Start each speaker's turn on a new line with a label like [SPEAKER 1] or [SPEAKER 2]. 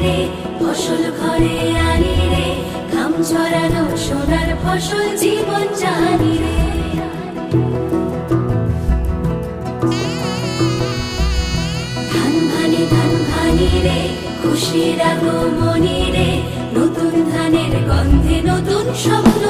[SPEAKER 1] রে, ফসল ঘরে আনি রে, ঘাম ঝরানো সোনার ফসল জীবন জানি রে। ধান ভানি রে, খুশির আগমনী রে, নতুন ধানের গন্ধে নতুন স্বপ্ন